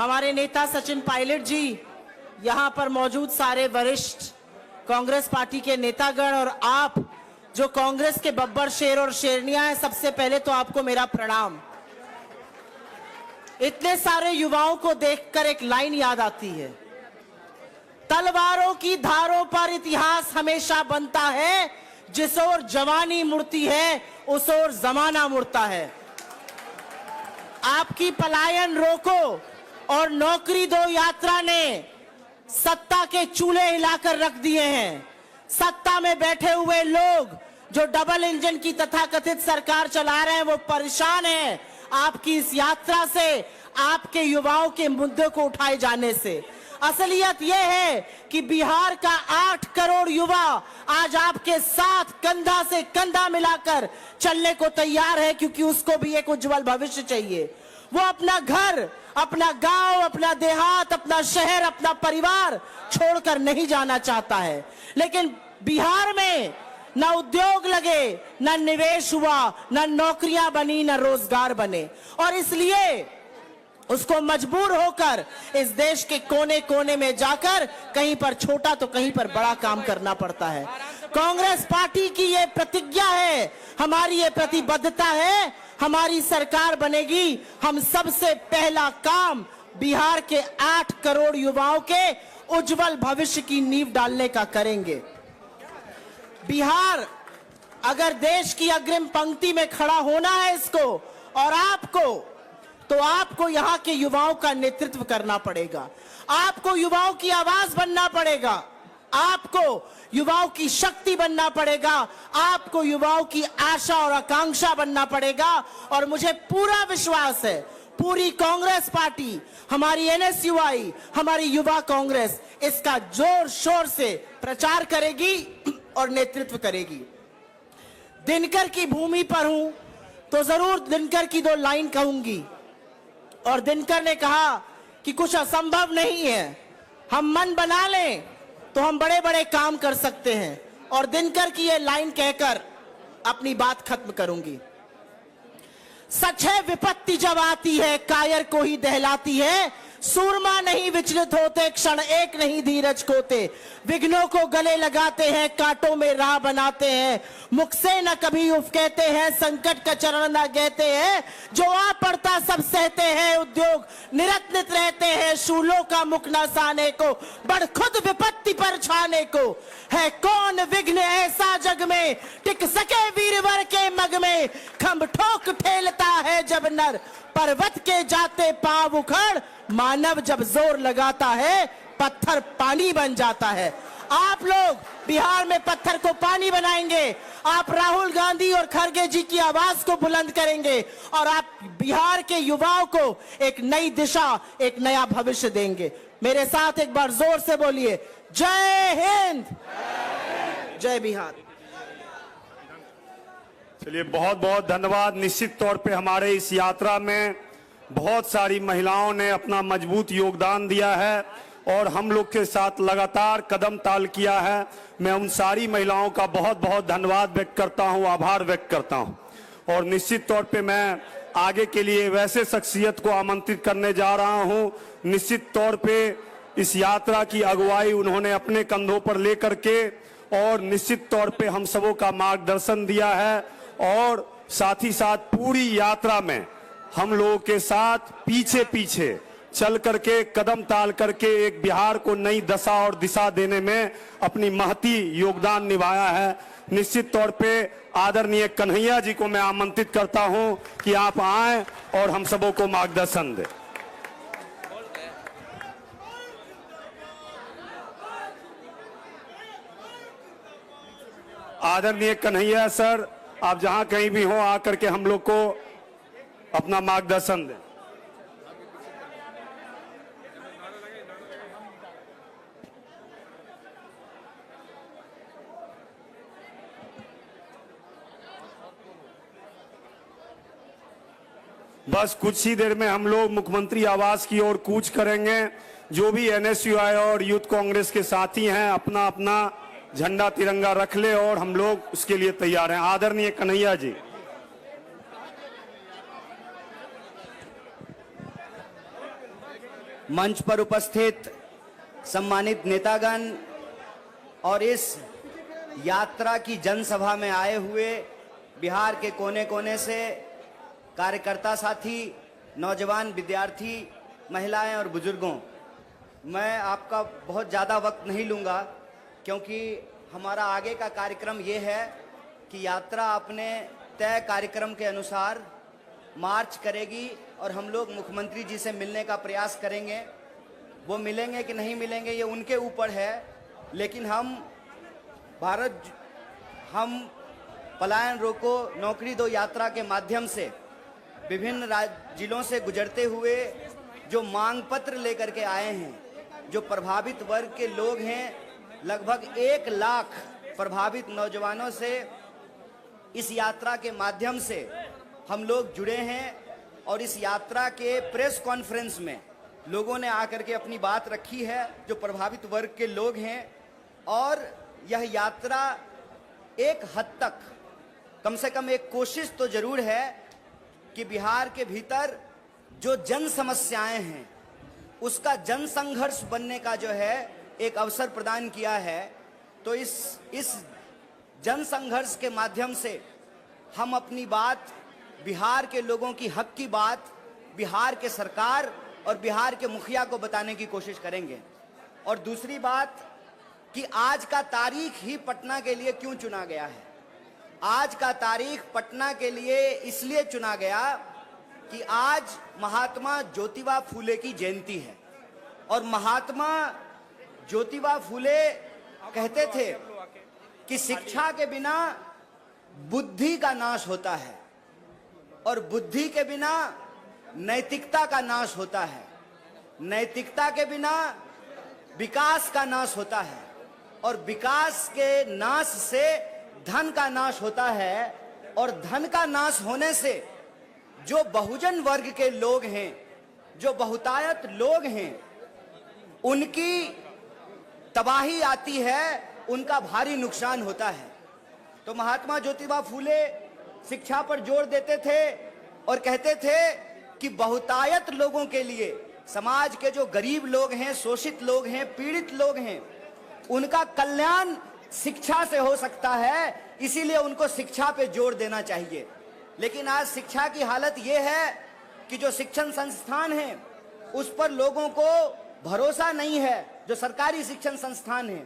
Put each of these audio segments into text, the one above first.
हमारे नेता सचिन पायलट जी, यहाँ पर मौजूद सारे वरिष्ठ कांग्रेस पार्टी के नेतागण और आप जो कांग्रेस के बब्बर शेर और शेरनियां हैं, सबसे पहले तो आपको मेरा प्रणाम। इतने सारे युवाओं को देखकर एक लाइन याद आती है, तलवारों की धारों पर इतिहास हमेशा बनता है, जिस ओर जवानी मुड़ती है उस ओर जमाना मुड़ता है। आपकी पलायन रोको और नौकरी दो यात्रा ने सत्ता के चूल्हे हिलाकर रख दिए हैं। सत्ता में बैठे हुए लोग जो डबल इंजन की तथाकथित सरकार चला रहे हैं वो परेशान हैं आपकी इस यात्रा से, आपके युवाओं के मुद्दों को उठाए जाने से। असलियत यह है कि बिहार का 8 करोड़ युवा आज आपके साथ कंधा से कंधा मिलाकर चलने को तैयार है, क्योंकि उसको भी एक उज्जवल भविष्य चाहिए। वो अपना घर, अपना गांव, अपना देहात, अपना शहर, अपना परिवार छोड़कर नहीं जाना चाहता है। लेकिन बिहार में न उद्योग लगे, न निवेश हुआ, न नौकरियां बनी, न रोजगार बने, और इसलिए उसको मजबूर होकर इस देश के कोने कोने में जाकर कहीं पर छोटा तो कहीं पर बड़ा काम करना पड़ता है। कांग्रेस पार्टी की ये प्रतिज्ञा है, हमारी ये प्रतिबद्धता है, हमारी सरकार बनेगी, हम सबसे पहला काम बिहार के 8 करोड़ युवाओं के उज्जवल भविष्य की नींव डालने का करेंगे। बिहार अगर देश की अग्रिम पंक्ति में खड़ा होना है इसको और आपको, तो आपको यहाँ के युवाओं का नेतृत्व करना पड़ेगा। आपको युवाओं की आवाज बनना पड़ेगा, आपको युवाओं की शक्ति बनना पड़ेगा, आपको युवाओं की आशा और आकांक्षा बनना पड़ेगा। और मुझे पूरा विश्वास है पूरी कांग्रेस पार्टी, हमारी एनएसयूआई, हमारी युवा कांग्रेस इसका जोर शोर से प्रचार करेगी और नेतृत्व करेगी। दिनकर की भूमि पर हूं तो जरूर दिनकर की 2 लाइन कहूंगी। और दिनकर ने कहा कि कुछ असंभव नहीं है, हम मन बना लें तो हम बड़े बड़े काम कर सकते हैं। और दिनकर की ये लाइन कहकर अपनी बात खत्म करूंगी। सच है विपत्ति जब आती है कायर को ही दहलाती है, सूरमा नहीं विचलित होते क्षण एक नहीं धीरज खोते, विघ्नों को गले लगाते हैं कांटों में राह बनाते हैं, मुख से न कभी उफ कहते हैं संकट का चरण न कहते हैं, जो आ पड़ता सब सहते हैं उद्योग निरत्नित रहते हैं, शूलों का मुख न साने को बढ़ खुद विपत्ति पर छाने को, है कौन विघ्न ऐसा जग में टिक सके वीरवर के मग में, खम्भ ठोक ठेलता है जब नर पर्वत के जाते पांव उखड़, मानव जब जोर लगाता है पत्थर पानी बन जाता है। आप लोग बिहार में पत्थर को पानी बनाएंगे, आप राहुल गांधी और खड़गे जी की आवाज को बुलंद करेंगे और आप बिहार के युवाओं को एक नई दिशा, एक नया भविष्य देंगे। मेरे साथ एक बार जोर से बोलिए, जय हिंद, जय बिहार। चलिए, बहुत बहुत धन्यवाद। निश्चित तौर पे हमारे इस यात्रा में बहुत सारी महिलाओं ने अपना मजबूत योगदान दिया है और हम लोग के साथ लगातार कदम ताल किया है। मैं उन सारी महिलाओं का बहुत बहुत धन्यवाद व्यक्त करता हूं, आभार व्यक्त करता हूं। और निश्चित तौर पे मैं आगे के लिए वैसे शख्सियत को आमंत्रित करने जा रहा हूं। निश्चित तौर पे इस यात्रा की अगुवाई उन्होंने अपने कंधों पर लेकर के और निश्चित तौर पे हम सबों का मार्गदर्शन दिया है और साथ ही साथ पूरी यात्रा में हम लोगों के साथ पीछे पीछे चल करके कदम ताल करके एक बिहार को नई दशा और दिशा देने में अपनी महती योगदान निभाया है। निश्चित तौर पे आदरणीय कन्हैया जी को मैं आमंत्रित करता हूं कि आप आएं और हम सबों को मार्गदर्शन दें। आदरणीय कन्हैया सर, आप जहां कहीं भी हो आकर के हम लोग को अपना मार्गदर्शन दें। बस कुछ ही देर में हम लोग मुख्यमंत्री आवास की ओर कूच करेंगे। जो भी एनएसयूआई और यूथ कांग्रेस के साथी हैं अपना अपना झंडा तिरंगा रख ले और हम लोग उसके लिए तैयार हैं। आदरणीय कन्हैया जी। मंच पर उपस्थित सम्मानित नेतागण और इस यात्रा की जनसभा में आए हुए बिहार के कोने कोने से कार्यकर्ता साथी, नौजवान विद्यार्थी, महिलाएं और बुजुर्गों, मैं आपका बहुत ज़्यादा वक्त नहीं लूँगा क्योंकि हमारा आगे का कार्यक्रम ये है कि यात्रा अपने तय कार्यक्रम के अनुसार मार्च करेगी और हम लोग मुख्यमंत्री जी से मिलने का प्रयास करेंगे। वो मिलेंगे कि नहीं मिलेंगे ये उनके ऊपर है, लेकिन हम पलायन रोको नौकरी दो यात्रा के माध्यम से विभिन्न जिलों से गुजरते हुए जो मांग पत्र लेकर के आए हैं, जो प्रभावित वर्ग के लोग हैं, लगभग 1 लाख प्रभावित नौजवानों से इस यात्रा के माध्यम से हम लोग जुड़े हैं और इस यात्रा के प्रेस कॉन्फ्रेंस में लोगों ने आकर के अपनी बात रखी है, जो प्रभावित वर्ग के लोग हैं। और यह यात्रा एक हद तक कम से कम एक कोशिश तो जरूर है कि बिहार के भीतर जो जन समस्याएं हैं उसका जन संघर्ष बनने का जो है एक अवसर प्रदान किया है। तो इस जन संघर्ष के माध्यम से हम अपनी बात, बिहार के लोगों की हक की बात, बिहार के सरकार और बिहार के मुखिया को बताने की कोशिश करेंगे। और दूसरी बात कि आज का तारीख ही पटना के लिए क्यों चुना गया है। आज का तारीख पटना के लिए इसलिए चुना गया कि आज महात्मा ज्योतिबा फूले की जयंती है और महात्मा ज्योतिबा फूले कहते थे कि शिक्षा के बिना बुद्धि का नाश होता है और बुद्धि के बिना नैतिकता का नाश होता है, नैतिकता के बिना विकास का नाश होता है और विकास के नाश से धन का नाश होता है और धन का नाश होने से जो बहुजन वर्ग के लोग हैं, जो बहुतायत लोग हैं, उनकी तबाही आती है, उनका भारी नुकसान होता है। तो महात्मा ज्योतिबा फूले शिक्षा पर जोर देते थे और कहते थे कि बहुतायत लोगों के लिए, समाज के जो गरीब लोग हैं, शोषित लोग हैं, पीड़ित लोग हैं, उनका कल्याण शिक्षा से हो सकता है, इसीलिए उनको शिक्षा पे जोर देना चाहिए। लेकिन आज शिक्षा की हालत यह है कि जो शिक्षण संस्थान है उस पर लोगों को भरोसा नहीं है, जो सरकारी शिक्षण संस्थान है,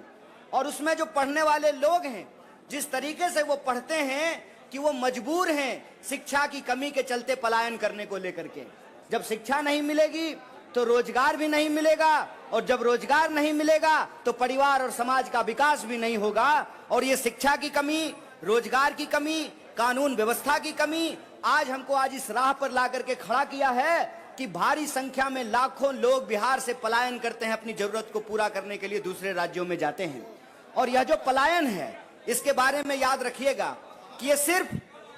और उसमें जो पढ़ने वाले लोग हैं जिस तरीके से वो पढ़ते हैं कि वो मजबूर हैं शिक्षा की कमी के चलते पलायन करने को लेकर के। जब शिक्षा नहीं मिलेगी तो रोजगार भी नहीं मिलेगा और जब रोजगार नहीं मिलेगा तो परिवार और समाज का विकास भी नहीं होगा। और ये शिक्षा की कमी, रोजगार की कमी, कानून व्यवस्था की कमी आज हमको इस राह पर ला करके खड़ा किया है कि भारी संख्या में लाखों लोग बिहार से पलायन करते हैं, अपनी जरूरत को पूरा करने के लिए दूसरे राज्यों में जाते हैं। और यह जो पलायन है इसके बारे में याद रखिएगा कि ये सिर्फ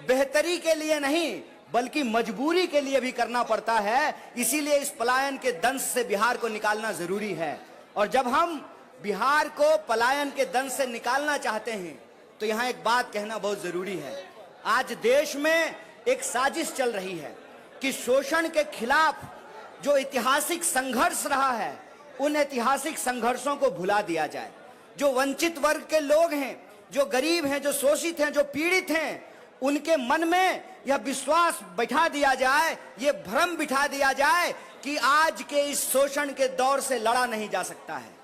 बेहतरी के लिए नहीं बल्कि मजबूरी के लिए भी करना पड़ता है। इसीलिए इस पलायन के दंश से बिहार को निकालना जरूरी है। और जब हम बिहार को पलायन के दंश से निकालना चाहते हैं तो यहाँ एक बात कहना बहुत जरूरी है। आज देश में एक साजिश चल रही है कि शोषण के खिलाफ जो ऐतिहासिक संघर्ष रहा है उन ऐतिहासिक संघर्षों को भुला दिया जाए। जो वंचित वर्ग के लोग हैं, जो गरीब हैं, जो शोषित हैं, जो पीड़ित हैं, उनके मन में यह विश्वास बैठा दिया जाए, ये भ्रम बिठा दिया जाए कि आज के इस शोषण के दौर से लड़ा नहीं जा सकता है।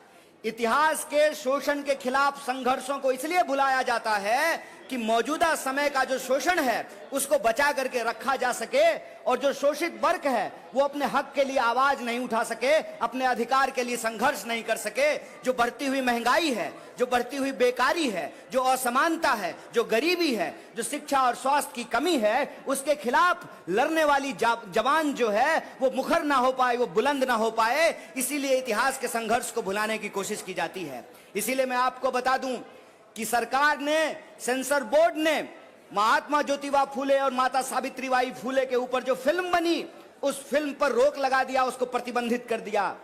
इतिहास के शोषण के खिलाफ संघर्षों को इसलिए भुलाया जाता है कि मौजूदा समय का जो शोषण है उसको बचा करके रखा जा सके और जो शोषित वर्ग है वो अपने हक के लिए आवाज नहीं उठा सके, अपने अधिकार के लिए संघर्ष नहीं कर सके। जो बढ़ती हुई महंगाई है, जो बढ़ती हुई बेकारी है, जो असमानता है, जो गरीबी है, जो शिक्षा और स्वास्थ्य की कमी है, उसके खिलाफ लड़ने वाली जवान जो है वो मुखर ना हो पाए, वो बुलंद ना हो पाए। इसीलिए इतिहास के संघर्ष को भुलाने की कोशिश की जाती है। इसीलिए मैं आपको बता दूं कि सरकार ने, सेंसर बोर्ड ने महात्मा ज्योतिबा फूले और माता सावित्रीबाई फूले के ऊपर जो फिल्म बनी उस फिल्म पर रोक लगा दिया, उसको प्रतिबंधित कर दिया।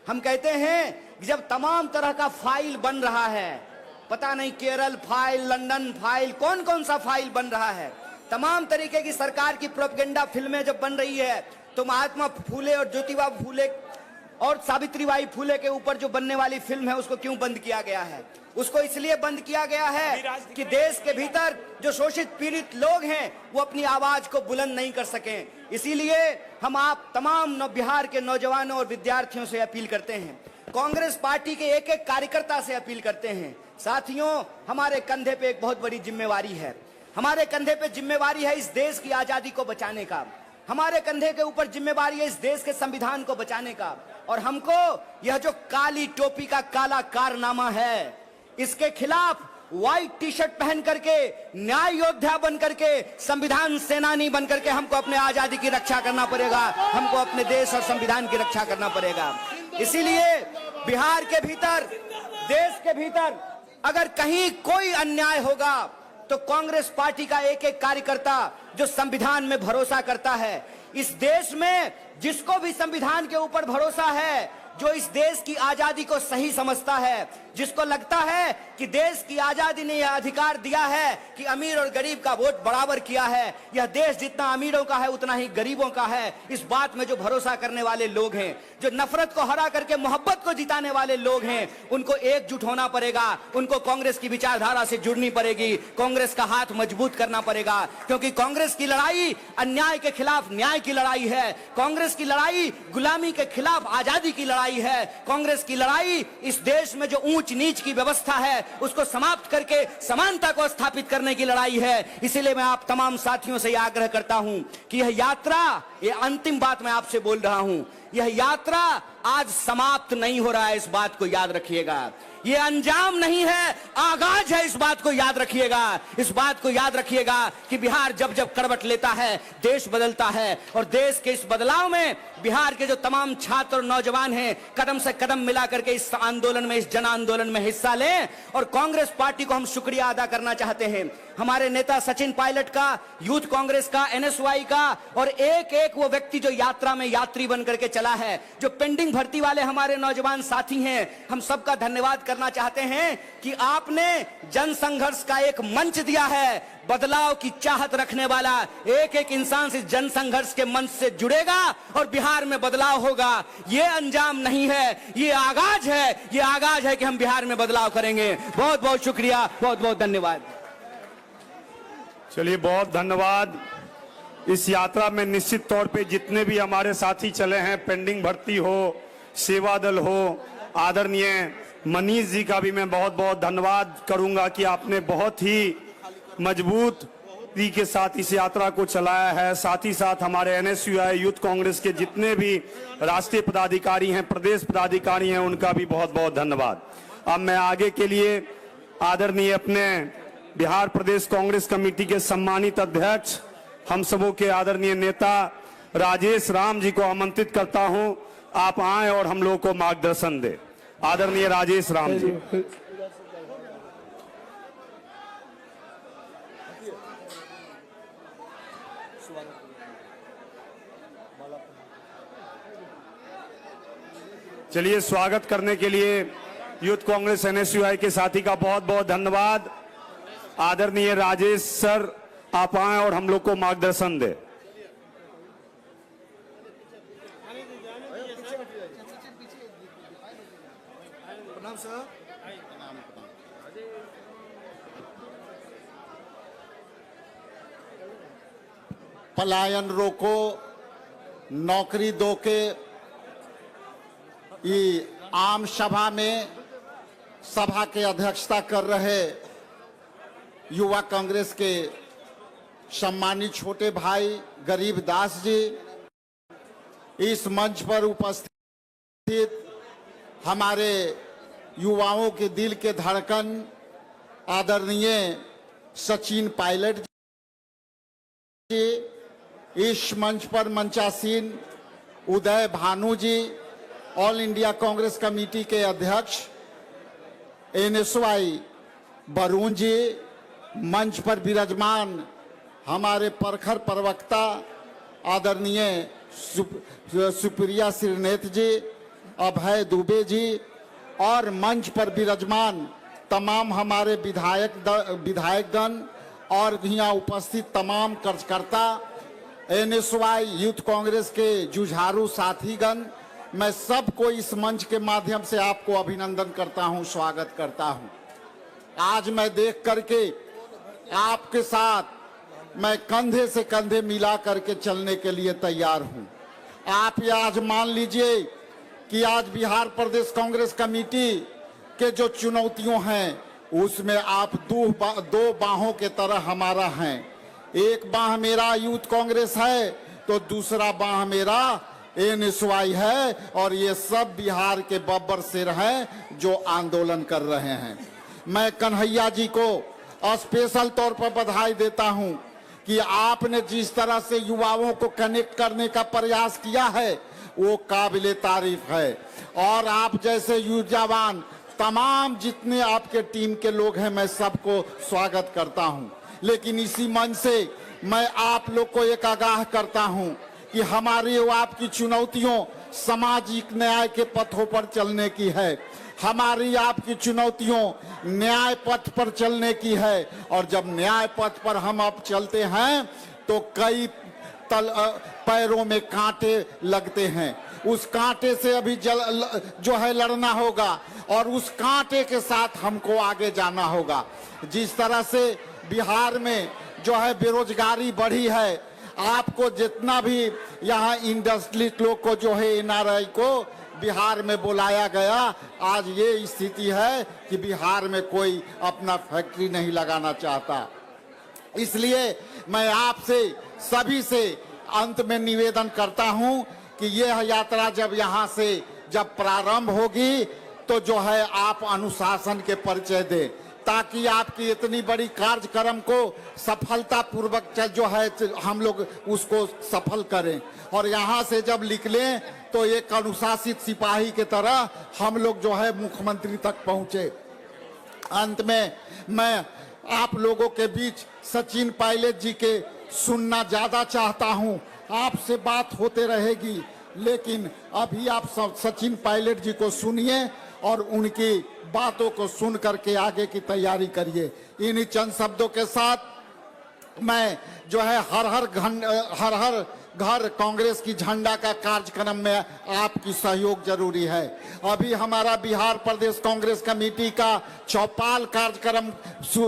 हम कहते हैं कि जब तमाम तरह का फाइल बन रहा है, पता नहीं केरल फाइल, लंदन फाइल, कौन कौन सा फाइल बन रहा है, तमाम तरीके की सरकार की प्रोपेगेंडा फिल्में जब बन रही है तो महात्मा फूले और ज्योतिबा फूले और सावित्रीबाई फुले के ऊपर जो बनने वाली फिल्म है उसको क्यों बंद किया गया है? उसको इसलिए बंद किया गया है कि देश के भीतर जो शोषित पीड़ित लोग हैं वो अपनी आवाज को बुलंद नहीं कर सकें। इसीलिए हम आप तमाम बिहार के नौजवानों और विद्यार्थियों से अपील करते हैं, कांग्रेस पार्टी के एक एक कार्यकर्ता से अपील करते हैं, साथियों हमारे कंधे पे एक बहुत बड़ी जिम्मेवारी है। हमारे कंधे पे जिम्मेवारी है इस देश की आजादी को बचाने का, हमारे कंधे के ऊपर जिम्मेवारी है इस देश के संविधान को बचाने का। और हमको यह जो काली टोपी का काला कारनामा है इसके खिलाफ व्हाइट टी शर्ट पहन करके, न्याय योद्धा बन करके, संविधान सेनानी बन करके हमको अपने आजादी की रक्षा करना पड़ेगा, हमको अपने देश और संविधान की रक्षा करना पड़ेगा। इसीलिए बिहार के भीतर, देश के भीतर अगर कहीं कोई अन्याय होगा तो कांग्रेस पार्टी का एक एक कार्यकर्ता जो संविधान में भरोसा करता है, इस देश में जिसको भी संविधान के ऊपर भरोसा है, जो इस देश की आजादी को सही समझता है, जिसको लगता है कि देश की आजादी ने यह अधिकार दिया है कि अमीर और गरीब का वोट बराबर किया है, यह देश जितना अमीरों का है उतना ही गरीबों का है, इस बात में जो भरोसा करने वाले लोग हैं, जो नफरत को हरा करके मोहब्बत को जिताने वाले लोग हैं, उनको एकजुट होना पड़ेगा, उनको कांग्रेस की विचारधारा से जुड़नी पड़ेगी, कांग्रेस का हाथ मजबूत करना पड़ेगा। क्योंकि कांग्रेस की लड़ाई अन्याय के खिलाफ न्याय की लड़ाई है, कांग्रेस की लड़ाई गुलामी के खिलाफ आजादी की लड़ाई है, कांग्रेस की लड़ाई इस देश में जो ऊंच नीच की व्यवस्था है उसको समाप्त करके समानता को स्थापित करने की लड़ाई है। इसीलिए मैं आप तमाम साथियों से यह आग्रह करता हूं कि यह यात्रा, यह अंतिम बात मैं आपसे बोल रहा हूं, यह यात्रा आज समाप्त नहीं हो रहा है, इस बात को याद रखिएगा। ये अंजाम नहीं है, आगाज है, इस बात को याद रखिएगा। इस बात को याद रखिएगा कि बिहार जब जब करवट लेता है देश बदलता है, और देश के इस बदलाव में बिहार के जो तमाम छात्र और नौजवान हैं कदम से कदम मिला करके इस आंदोलन में, इस जन आंदोलन में हिस्सा लें। और कांग्रेस पार्टी को हम शुक्रिया अदा करना चाहते हैं, हमारे नेता सचिन पायलट का, यूथ कांग्रेस का, एनएसवाई का, और एक एक वो व्यक्ति जो यात्रा में यात्री बन करके चला है, जो पेंडिंग भर्ती वाले हमारे नौजवान साथी हैं, हम सबका धन्यवाद करना चाहते हैं कि आपने जन संघर्ष का एक मंच दिया है। बदलाव की चाहत रखने वाला एक एक इंसान से जन संघर्ष के मंच से जुड़ेगा और बिहार में बदलाव होगा। ये अंजाम नहीं है, ये आगाज है, ये आगाज है कि हम बिहार में बदलाव करेंगे। बहुत बहुत शुक्रिया, बहुत बहुत धन्यवाद। चलिए, बहुत धन्यवाद। इस यात्रा में निश्चित तौर पे जितने भी हमारे साथी चले हैं, पेंडिंग भर्ती हो, सेवा दल हो, आदरणीय मनीष जी का भी मैं बहुत बहुत धन्यवाद करूंगा कि आपने बहुत ही मजबूती के साथ इस यात्रा को चलाया है। साथ ही साथ हमारे एनएसयूआई यूथ कांग्रेस के जितने भी राष्ट्रीय पदाधिकारी हैं, प्रदेश पदाधिकारी हैं, उनका भी बहुत बहुत धन्यवाद। अब मैं आगे के लिए आदरणीय अपने बिहार प्रदेश कांग्रेस कमेटी के सम्मानित अध्यक्ष, हम सबों के आदरणीय नेता राजेश राम जी को आमंत्रित करता हूं, आप आए और हम लोगों को मार्गदर्शन दे। आदरणीय राजेश राम जी। चलिए, स्वागत करने के लिए यूथ कांग्रेस एनएसयूआई के साथी का बहुत बहुत धन्यवाद। आदरणीय राजेश सर, आप आए और हम लोग को मार्गदर्शन दे। प्रणाम सर। पलायन रोको, नौकरी दो के ये आम सभा में सभा के अध्यक्षता कर रहे युवा कांग्रेस के सम्मानित छोटे भाई गरीब दास जी, इस मंच पर उपस्थित हमारे युवाओं के दिल के धड़कन आदरणीय सचिन पायलट जी, इस मंच पर मंचासीन उदय भानु जी, ऑल इंडिया कांग्रेस कमेटी के अध्यक्ष एनएसवाई वरुण जी, मंच पर विराजमान हमारे प्रखर प्रवक्ता आदरणीय सुप्रिया श्रीनेत जी, अभय दुबे जी, और मंच पर विराजमान तमाम हमारे विधायकगण और यहाँ उपस्थित तमाम कार्यकर्ता, एनएसवाई यूथ कांग्रेस के जुझारू साथीगण, मैं सबको इस मंच के माध्यम से आपको अभिनंदन करता हूं, स्वागत करता हूं। आज मैं देख करके आपके साथ मैं कंधे से कंधे मिला करके चलने के लिए तैयार हूं। आप ये आज मान लीजिए कि आज बिहार प्रदेश कांग्रेस कमेटी के जो चुनौतियों हैं उसमें आप दो बाहों के तरह हमारा हैं। एक बाह मेरा यूथ कांग्रेस है तो दूसरा बाह मेरा एनएसवाई है, और ये सब बिहार के बब्बर शेर हैं जो आंदोलन कर रहे हैं। मैं कन्हैया जी को स्पेशल तौर पर बधाई देता हूं कि आपने जिस तरह से युवाओं को कनेक्ट करने का प्रयास किया है वो काबिले तारीफ है। और आप जैसे ऊर्जावान तमाम जितने आपके टीम के लोग हैं मैं सबको स्वागत करता हूं। लेकिन इसी मन से मैं आप लोग को एक आगाह करता हूं कि हमारी और आपकी चुनौतियों सामाजिक न्याय के पथों पर चलने की है। हमारी आपकी चुनौतियों न्याय पथ पर चलने की है। और जब न्याय पथ पर हम अब चलते हैं तो कई पैरों में कांटे लगते हैं। उस कांटे से अभी जो है लड़ना होगा और उस कांटे के साथ हमको आगे जाना होगा। जिस तरह से बिहार में जो है बेरोजगारी बढ़ी है, आपको जितना भी यहाँ इंडस्ट्रियलिस्ट लोग को जो है एनआरआई को बिहार में बुलाया गया, आज ये स्थिति है कि बिहार में कोई अपना फैक्ट्री नहीं लगाना चाहता। इसलिए मैं आपसे सभी से अंत में निवेदन करता हूं कि यह यात्रा जब यहाँ से जब प्रारंभ होगी तो जो है आप अनुशासन के परिचय दें, ताकि आपकी इतनी बड़ी कार्यक्रम को सफलतापूर्वक जो है हम लोग उसको सफल करें। और यहाँ से जब निकलें तो एक अनुशासित सिपाही के तरह हम लोग जो है मुख्यमंत्री तक पहुँचे। अंत में मैं आप लोगों के बीच सचिन पायलट जी के सुनना ज्यादा चाहता हूं। आपसे बात होते रहेगी, लेकिन अभी आप सचिन पायलट जी को सुनिए और उनकी बातों को सुन करके आगे की तैयारी करिए। इन्हीं चंद शब्दों के साथ मैं जो है हर हर घर कांग्रेस की झंडा का कार्यक्रम में आपकी सहयोग जरूरी है। अभी हमारा बिहार प्रदेश कांग्रेस कमेटी का चौपाल कार्यक्रम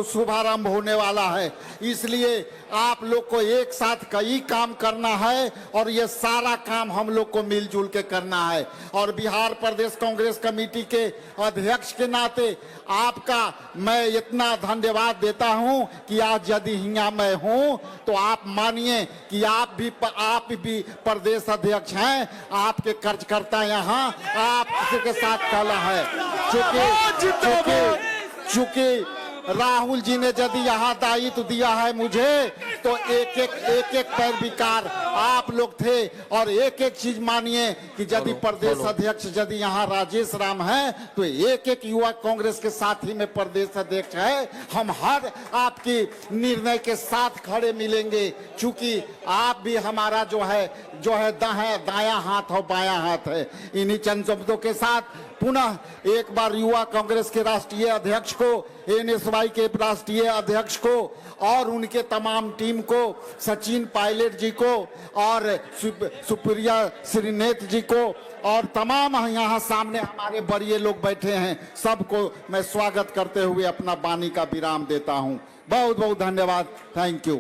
शुभारंभ होने वाला है। इसलिए आप लोग को एक साथ कई काम करना है और ये सारा काम हम लोग को मिलजुल के करना है। और बिहार प्रदेश कांग्रेस कमेटी के अध्यक्ष के नाते आपका मैं इतना धन्यवाद देता हूं कि आज यदि यहाँ मैं हूं तो आप मानिए कि आप भी प्रदेश अध्यक्ष हैं। आपके कार्यकर्ता यहाँ आपके साथ खड़ा है। चूंकि राहुल जी ने यदि यहाँ दायित्व दिया है मुझे तो एक एक पैर विकार आप लोग थे। और एक एक चीज मानिए कि यदि प्रदेश अध्यक्ष यदि यहाँ राजेश राम है तो एक एक युवा कांग्रेस के साथी में प्रदेश अध्यक्ष है। हम हर आपकी निर्णय के साथ खड़े मिलेंगे, चूंकि आप भी हमारा जो है दायां हाथ और बायां हाथ है। इन्हीं चंद शब्दों के साथ पुनः एक बार युवा कांग्रेस के राष्ट्रीय अध्यक्ष को, एनएसवाई के राष्ट्रीय अध्यक्ष को और उनके तमाम टीम को, सचिन पायलट जी को और सुप्रिया श्रीनेत जी को और तमाम यहाँ सामने हमारे बड़े लोग बैठे हैं, सबको मैं स्वागत करते हुए अपना वाणी का विराम देता हूँ। बहुत बहुत धन्यवाद। Thank you.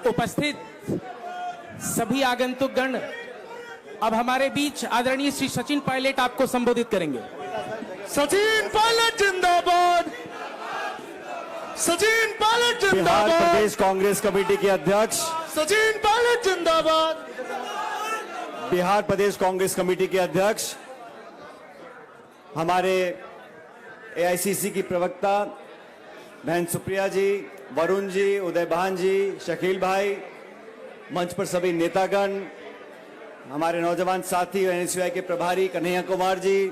उपस्थित सभी आगंतुक गण, अब हमारे बीच आदरणीय श्री सचिन पायलट आपको संबोधित करेंगे। सचिन पायलट जिंदाबाद। सचिन पायलट बिहार जिंदाबाद। प्रदेश कांग्रेस कमेटी के अध्यक्ष, सचिन पायलट जिंदाबाद। बिहार प्रदेश कांग्रेस कमेटी के अध्यक्ष, हमारे एआईसीसी की प्रवक्ता बहन सुप्रिया जी, वरुण जी, उदय भान जी, शकील भाई, मंच पर सभी नेतागण, हमारे नौजवान साथी एनएसयूआई के प्रभारी कन्हैया कुमार जी,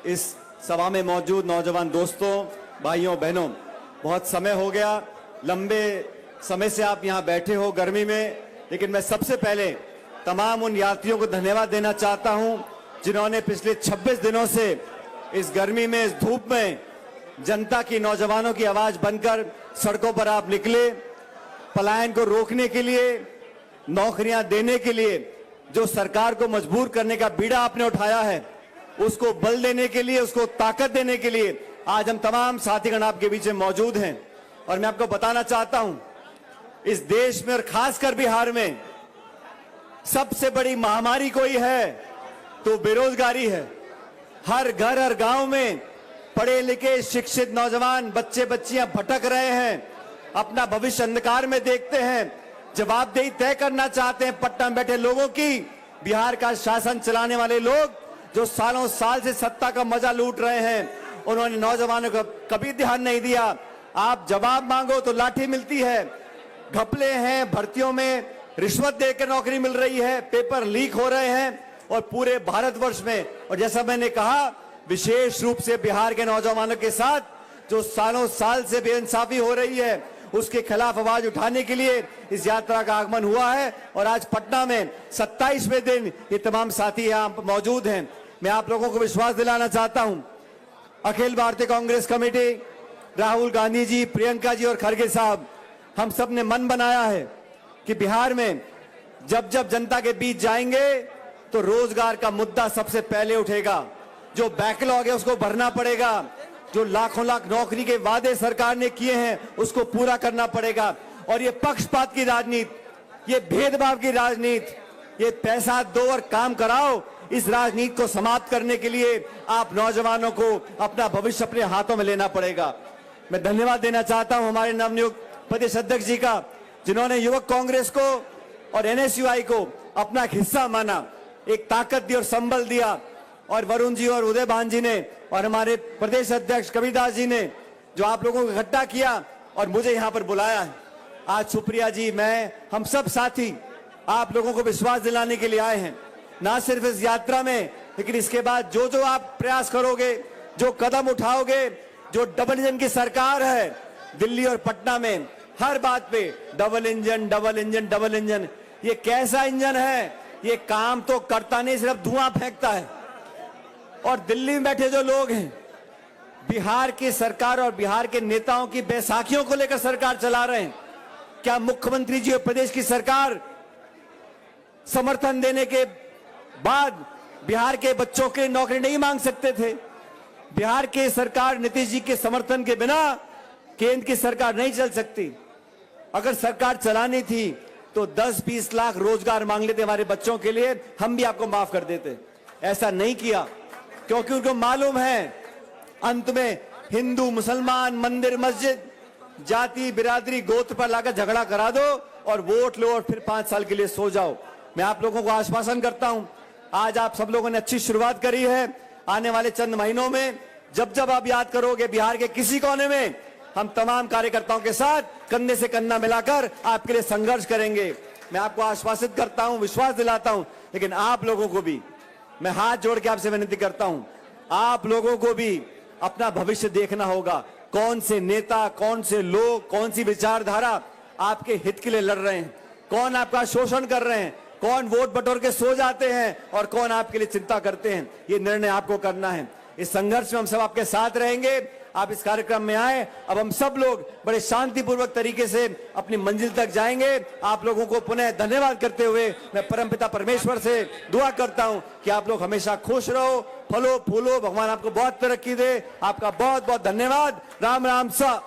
इस सभा में मौजूद नौजवान दोस्तों, भाइयों बहनों, बहुत समय हो गया, लंबे समय से आप यहाँ बैठे हो गर्मी में, लेकिन मैं सबसे पहले तमाम उन यात्रियों को धन्यवाद देना चाहता हूं जिन्होंने पिछले 26 दिनों से इस गर्मी में, इस धूप में जनता की, नौजवानों की आवाज बनकर सड़कों पर आप निकले। पलायन को रोकने के लिए नौकरियां देने के लिए जो सरकार को मजबूर करने का बीड़ा आपने उठाया है, उसको बल देने के लिए, उसको ताकत देने के लिए आज हम तमाम साथीगण आपके बीच में मौजूद हैं। और मैं आपको बताना चाहता हूं, इस देश में और खासकर बिहार में सबसे बड़ी महामारी कोई है तो बेरोजगारी है। हर घर हर गांव में पढ़े लिखे शिक्षित नौजवान बच्चे बच्चियां भटक रहे हैं, अपना भविष्य अंधकार में देखते हैं, जवाबदेही तय करना चाहते हैं पटना में बैठे लोगों की। बिहार का शासन चलाने वाले लोग जो सालों साल से सत्ता का मजा लूट रहे हैं, उन्होंने नौजवानों को कभी ध्यान नहीं दिया। आप जवाब मांगो तो लाठी मिलती है, घपले हैं, भर्तियों में रिश्वत देकर नौकरी मिल रही है, पेपर लीक हो रहे हैं और पूरे भारतवर्ष में। और जैसा मैंने कहा, विशेष रूप से बिहार के नौजवानों के साथ जो सालों साल से बेइंसाफी हो रही है, उसके खिलाफ आवाज उठाने के लिए इस यात्रा का आगमन हुआ है। और आज पटना में 27वें दिन ये तमाम साथी यहाँ मौजूद हैं। मैं आप लोगों को विश्वास दिलाना चाहता हूं, अखिल भारतीय कांग्रेस कमेटी, राहुल गांधी जी, प्रियंका जी और खड़गे साहब, हम सब ने मन बनाया है कि बिहार में जब जब जनता के बीच जाएंगे तो रोजगार का मुद्दा सबसे पहले उठेगा। जो बैकलॉग है उसको भरना पड़ेगा, जो लाखों लाख नौकरी के वादे सरकार ने किए हैं उसको पूरा करना पड़ेगा। और ये पक्षपात की राजनीति, ये भेदभाव की राजनीति, ये पैसा दो और काम कराओ, इस राजनीति को समाप्त करने के लिए आप नौजवानों को अपना भविष्य अपने हाथों में लेना पड़ेगा। मैं धन्यवाद देना चाहता हूं हमारे नवनियुक्त प्रदेश अध्यक्ष जी का, जिन्होंने युवक कांग्रेस को और एनएसयूआई को अपना हिस्सा माना, एक ताकत दी और संबल दिया। और वरुण जी और उदय भान जी ने और हमारे प्रदेश अध्यक्ष कबीरदास जी ने जो आप लोगों को इकट्ठा किया और मुझे यहां पर बुलाया है। आज सुप्रिया जी, मैं, हम सब साथी आप लोगों को विश्वास दिलाने के लिए आए हैं, ना सिर्फ इस यात्रा में, लेकिन इसके बाद जो जो आप प्रयास करोगे, जो कदम उठाओगे, जो डबल इंजन की सरकार है दिल्ली और पटना में, हर बात पे double engine double engine double engine. ये कैसा इंजन है? ये काम तो करता नहीं, सिर्फ धुआं फेंकता है। और दिल्ली में बैठे जो लोग हैं, बिहार की सरकार और बिहार के नेताओं की बैसाखियों को लेकर सरकार चला रहे हैं। क्या मुख्यमंत्री जी और प्रदेश की सरकार समर्थन देने के बाद बिहार के बच्चों के नौकरी नहीं मांग सकते थे? बिहार के सरकार नीतीश जी के समर्थन के बिना केंद्र की सरकार नहीं चल सकती। अगर सरकार चलानी थी तो 10-20 लाख रोजगार मांग लेते हमारे बच्चों के लिए, हम भी आपको माफ कर देते। ऐसा नहीं किया क्योंकि उनको मालूम है अंत में हिंदू मुसलमान, मंदिर मस्जिद, जाति बिरादरी गोत्र पर लाकर झगड़ा करा दो और वोट लो और फिर 5 साल के लिए सो जाओ। मैं आप लोगों को आश्वासन करता हूं, आज आप सब लोगों ने अच्छी शुरुआत करी है। आने वाले चंद महीनों में जब जब आप याद करोगे, बिहार के किसी कोने में हम तमाम कार्यकर्ताओं के साथ कंधे से कंधा मिलाकर आपके लिए संघर्ष करेंगे। मैं आपको आश्वासित करता हूं, विश्वास दिलाता हूं। लेकिन आप लोगों को भी मैं हाथ जोड़ के आपसे विनती करता हूं, आप लोगों को भी अपना भविष्य देखना होगा। कौन से नेता, कौन से लोग, कौन सी विचारधारा आपके हित के लिए लड़ रहे हैं, कौन आपका शोषण कर रहे हैं, कौन वोट बटोर के सो जाते हैं और कौन आपके लिए चिंता करते हैं, ये निर्णय आपको करना है। इस संघर्ष में हम सब आपके साथ रहेंगे। आप इस कार्यक्रम में आए, अब हम सब लोग बड़े शांतिपूर्वक तरीके से अपनी मंजिल तक जाएंगे। आप लोगों को पुनः धन्यवाद करते हुए मैं परमपिता परमेश्वर से दुआ करता हूं कि आप लोग हमेशा खुश रहो, फलो फूलो, भगवान आपको बहुत तरक्की दे। आपका बहुत बहुत धन्यवाद। राम राम सा।